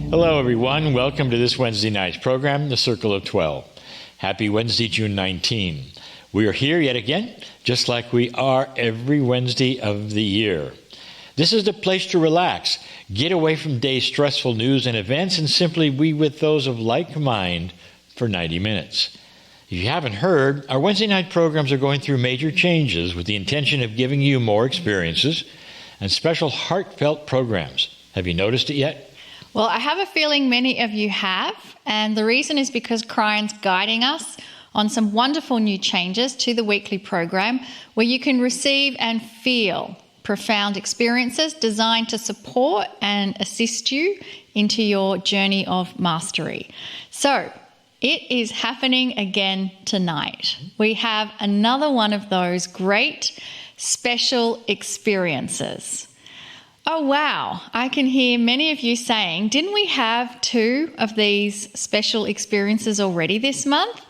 Hello, everyone. Welcome to this Wednesday night's program, The Circle of 12. Happy Wednesday, June 19. We are here yet again, just like we are every Wednesday of the year. This is the place to relax, get away from day's stressful news and events, and simply be with those of like mind for 90 minutes. If you haven't heard, our Wednesday night programs are going through major changes with the intention of giving you more experiences and special heartfelt programs. Have you noticed it yet? Well, I have a feeling many of you have, and the reason is because Kryon's guiding us on some wonderful new changes to the weekly program where you can receive and feel profound experiences designed to support and assist you into your journey of mastery. So, it is happening again tonight. We have another one of those great special experiences. Oh, wow. I can hear many of you saying, didn't we have 2 of these special experiences already this month?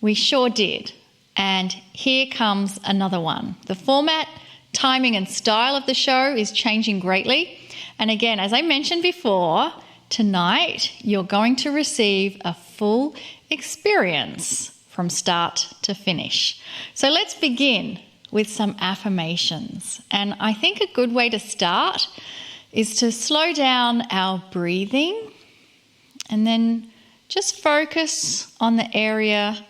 We sure did. And here comes another one. The format, timing and style of the show is changing greatly. And again, as I mentioned before, tonight you're going to receive a full experience from start to finish. So let's begin with some affirmations. And I think a good way to start is to slow down our breathing and then just focus on the area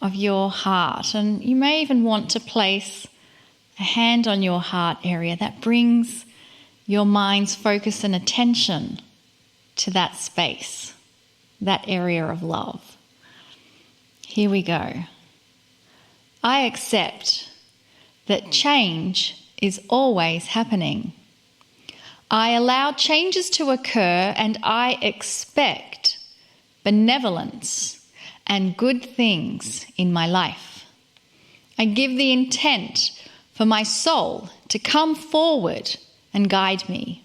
of your heart. And you may even want to place a hand on your heart area. That brings your mind's focus and attention to that space, that area of love. Here we go. I accept that change is always happening. I allow changes to occur and I expect benevolence and good things in my life. I give the intent for my soul to come forward and guide me.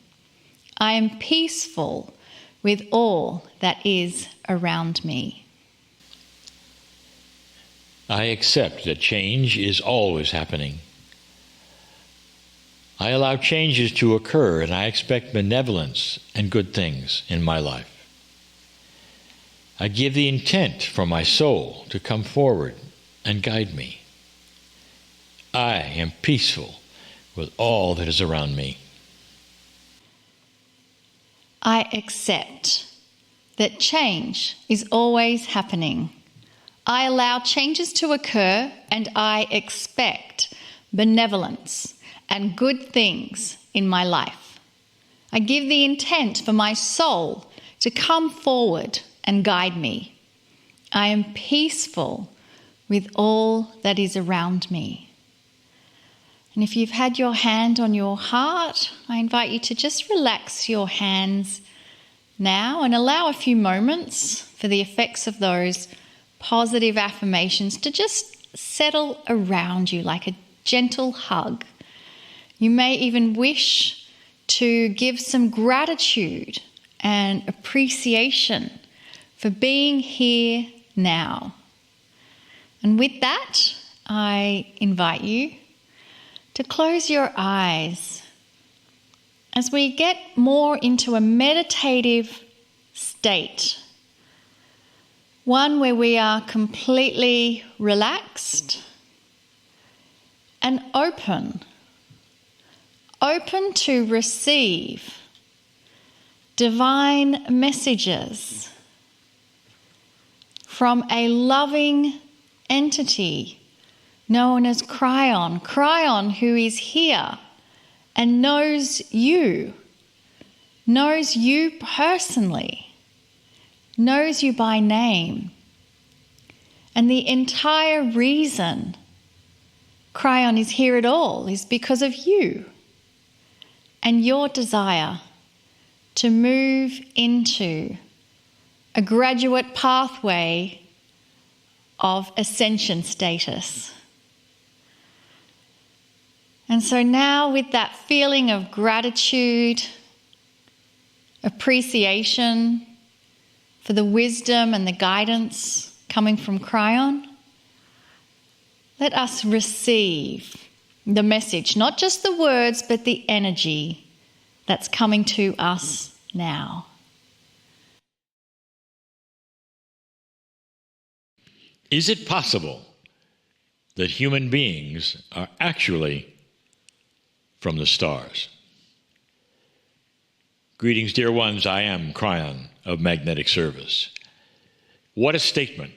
I am peaceful with all that is around me. I accept that change is always happening. I allow changes to occur and I expect benevolence and good things in my life. I give the intent for my soul to come forward and guide me. I am peaceful with all that is around me. I accept that change is always happening. I allow changes to occur and I expect benevolence and good things in my life. I give the intent for my soul to come forward and guide me. I am peaceful with all that is around me. And if you've had your hand on your heart, I invite you to just relax your hands now and allow a few moments for the effects of those positive affirmations to just settle around you like a gentle hug. You may even wish to give some gratitude and appreciation for being here now. And with that, I invite you to close your eyes as we get more into a meditative state. One where we are completely relaxed and open to receive divine messages from a loving entity known as Kryon. Kryon, who is here and knows you personally, knows you by name. And the entire reason Kryon is here at all is because of you and your desire to move into a graduate pathway of ascension status. And so now, with that feeling of gratitude, appreciation for the wisdom and the guidance coming from Kryon, let us receive the message, not just the words, but the energy that's coming to us now. Is it possible that human beings are actually from the stars? Greetings, dear ones. I am Kryon of Magnetic Service. What a statement.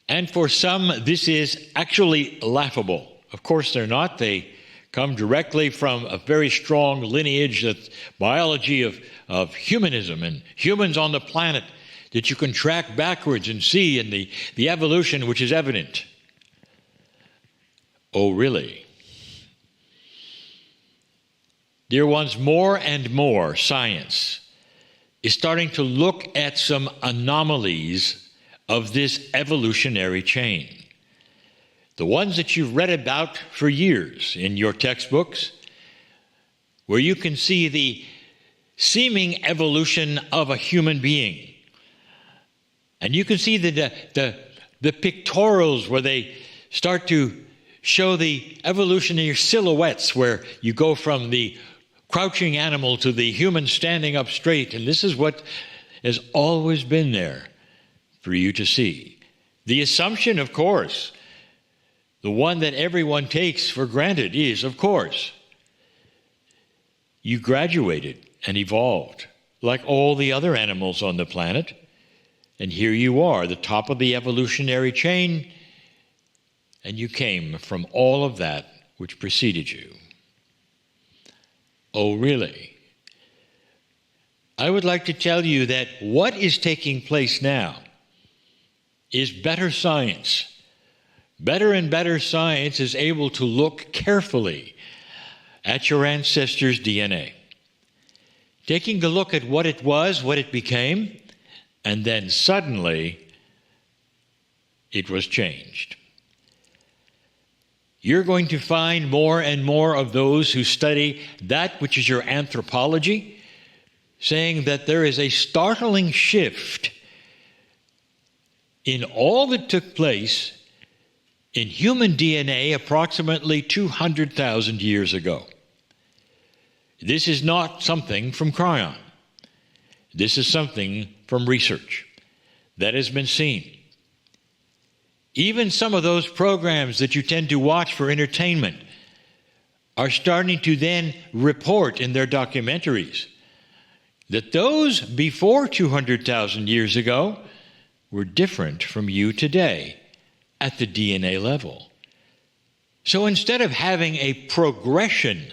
And for some, this is actually laughable. Of course, they're not. They come directly from a very strong lineage, that biology of humanism and humans on the planet that you can track backwards and see in the evolution which is evident. Oh, really? Dear ones, more and more science is starting to look at some anomalies of this evolutionary chain. The ones that you've read about for years in your textbooks, where you can see the seeming evolution of a human being. And you can see the pictorials where they start to show the evolutionary silhouettes, where you go from the crouching animal to the human standing up straight. And this is what has always been there for you to see. The assumption, of course, the one that everyone takes for granted is, of course, you graduated and evolved like all the other animals on the planet. And here you are, the top of the evolutionary chain, and you came from all of that which preceded you. Oh, really? I would like to tell you that what is taking place now is better science. Better and better science is able to look carefully at your ancestors' DNA, taking a look at what it was, what it became, and then suddenly it was changed. You're going to find more and more of those who study that which is your anthropology, saying that there is a startling shift in all that took place in human DNA approximately 200,000 years ago. This is not something from Kryon. This is something from research that has been seen. Even some of those programs that you tend to watch for entertainment are starting to then report in their documentaries that those before 200,000 years ago were different from you today at the DNA level. So instead of having a progression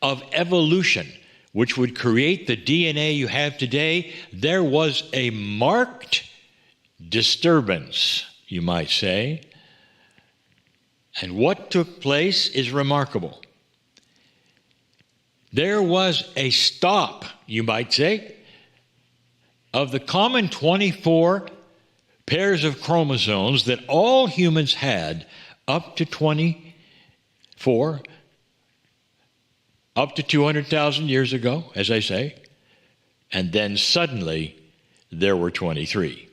of evolution which would create the DNA you have today, there was a marked disturbance, you might say. And what took place is remarkable. There was a stop, you might say, of the common 24 pairs of chromosomes that all humans had up to 24, up to 200,000 years ago, as I say, and then suddenly there were 23.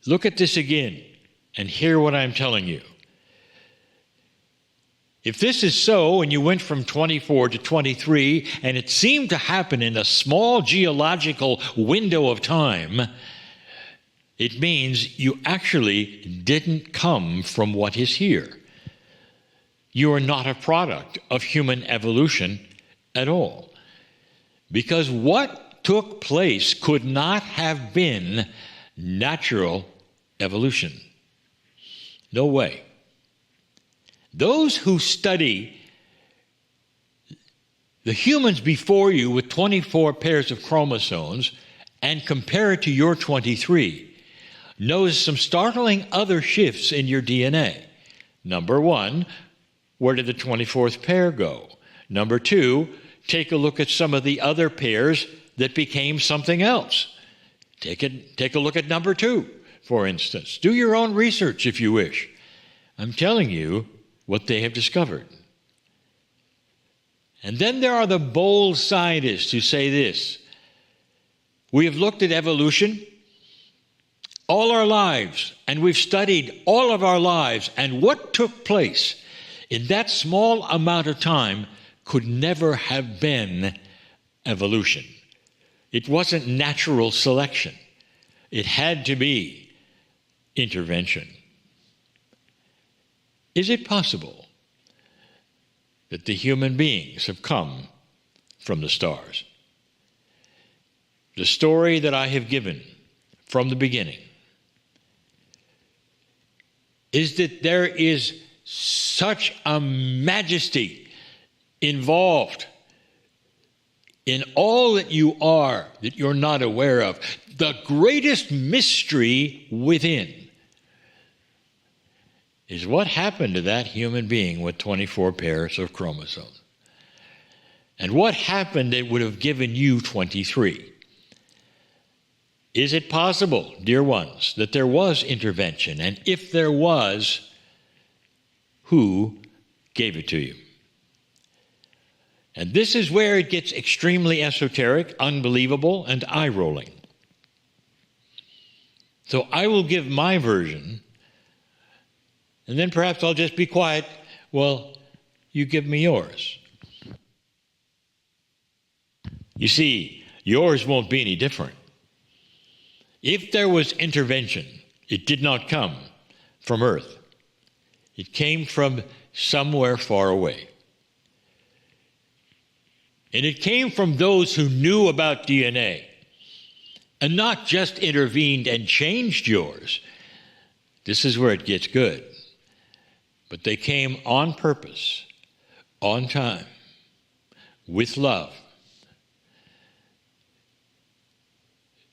Look at this again and hear what I'm telling you. If this is so, and you went from 24 to 23, and it seemed to happen in a small geological window of time, it means you actually didn't come from what is here. You are not a product of human evolution at all. Because what took place could not have been natural evolution. No way. Those who study the humans before you with 24 pairs of chromosomes and compare it to your 23 notice some startling other shifts in your DNA. Number one, where did the 24th pair go? Number two, take a look at some of the other pairs that became something else. Take a look at number two, for instance. Do your own research if you wish. I'm telling you what they have discovered. And then there are the bold scientists who say this: we have looked at evolution all our lives, and we've studied all of our lives, and what took place in that small amount of time could never have been evolution. It wasn't natural selection. It had to be intervention. Is it possible that the human beings have come from the stars? The story that I have given from the beginning is that there is such a majesty involved in all that you are that you're not aware of. The greatest mystery within is what happened to that human being with 24 pairs of chromosomes. And what happened that would have given you 23? Is it possible, dear ones, that there was intervention? And if there was, who gave it to you? And this is where it gets extremely esoteric, unbelievable, and eye-rolling. So I will give my version, and then perhaps I'll just be quiet. Well, you give me yours. You see, yours won't be any different. If there was intervention, it did not come from Earth. It came from somewhere far away. And it came from those who knew about DNA and not just intervened and changed yours. This is where it gets good. But they came on purpose, on time, with love,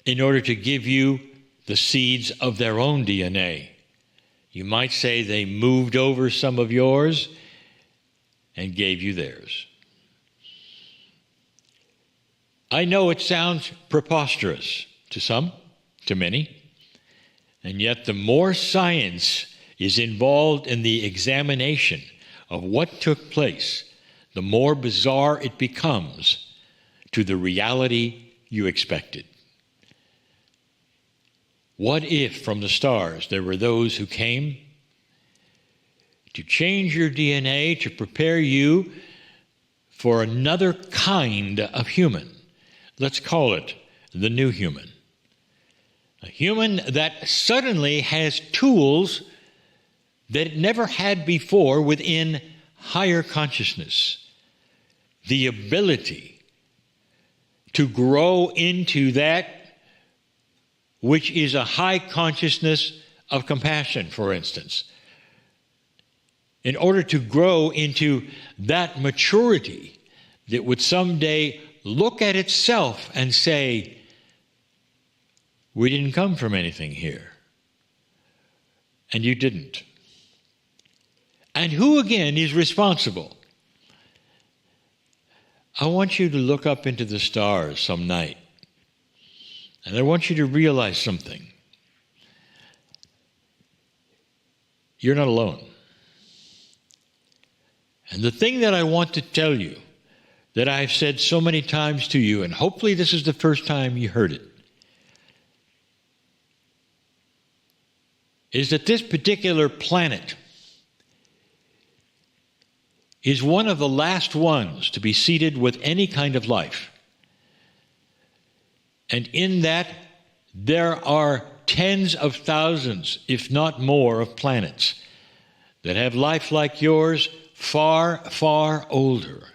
in order to give you the seeds of their own DNA. You might say they moved over some of yours and gave you theirs. I know it sounds preposterous to some, to many, and yet the more science is involved in the examination of what took place, the more bizarre it becomes to the reality you expected. What if from the stars there were those who came to change your DNA to prepare you for another kind of human? Let's call it the new human. A human that suddenly has tools that it never had before within higher consciousness. The ability to grow into that which is a high consciousness of compassion, for instance. In order to grow into that maturity that would someday look at itself and say, we didn't come from anything here. And you didn't. And who again is responsible? I want you to look up into the stars some night. And I want you to realize something. You're not alone. And the thing that I want to tell you, that I've said so many times to you, and hopefully this is the first time you heard it, is that this particular planet is one of the last ones to be seeded with any kind of life. And in that, there are tens of thousands, if not more, of planets that have life like yours, far, far older.